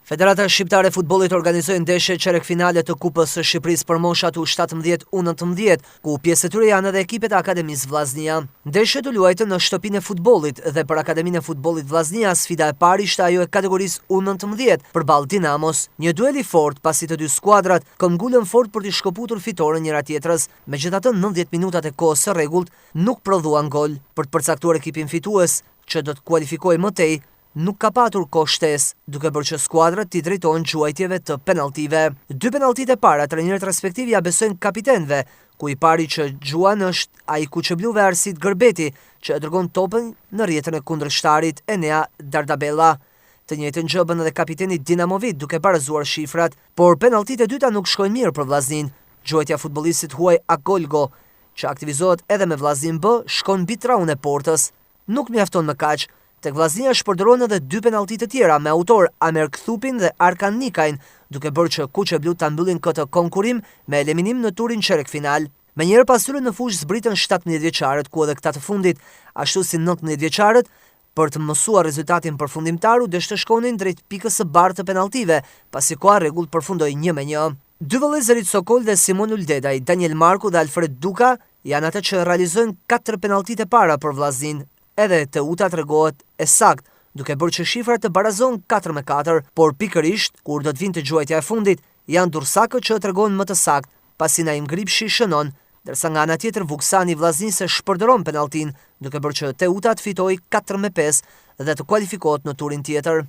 Federata Shqiptare e Futbollit organizoi ndeshje çerek finale të Kupës së Shqipërisë për moshat U17 U19, ku pjesë e tyre janë edhe ekipet e Akademisë Vllaznia. Ndeshjet u luajtën në shtëpinë e futbollit dhe për Akademinë e Futbollit Vllaznia sfida e parë ishte ajo e kategorisë U19 përballë Dinamos, një duel i fortë pasi të dy skuadrat këmbgulën fort për të shkëputur fitoren njëra tjetrës. Megjithatë, 90 minutat e kohës së rregullt nuk prodhuan gol. Për të përcaktuar ekipin fitues, që do të kualifikojë më tej, nuk ka patur kohë shtesë, duke bërë që skuadrat t'i drejtojnë quajtjeve të penaltive. 2 penaltit e para trajnerët respektiv ja besojnë kapitenëve, ku i pari që gjuan është ai kuqebluve Arsit Gërbeti, që e dërgon topën në rrjetën e kundërshtarit Enea Dardabella. Të njëjtën gjë bën edhe kapiteni Dinamovit, duke barazuar shifrat, por penaltit e dyta nuk shkojnë mirë për Vllaznin. Gjuajtja futbollistit huaj Agolgo, që aktivizohet edhe me Vllaznin B, shkon mbi traun e portës. Nuk mjafton më kaq. Tek Vllaznia shpërdoron edhe 2 penaltit të tjera me autor Amer Kthupin dhe Arkan Nikajn, duke bërë që kuqeblut ta mbyllin këtë konkurim me eliminim në turin çerek final. Menjëherë pas tyre në fushë zbritën 17 vjeçarët, ku edhe këta të fundit, ashtu si 19 vjeçarët, për të mësuar rezultatin përfundimtar u desh të shkonin drejt pikës së bardhë të penaltive, pasi koha rregullt përfundoi 1-1. Dy vëllezërit Sokol dhe Simon Uldedaj, Daniel Marku dhe Alfred Duka janë ata që realizojnë 4 penaltit e para për Vllaznin. Edhe Teuta tregohet e saktë, duke bërë që shifrat të barazojnë 4-4, por pikërisht, kur do të vinte gjuajtja e fundit, janë Dursakët që tregon më të saktë, pasi Naim Gripshi shënon, ndërsa nga ana tjetër Vuksani i Vllaznisë se shpërdoron penaltin, duke bërë që Teuta të fitojë 4-5 dhe të kualifikohet në turin tjetër.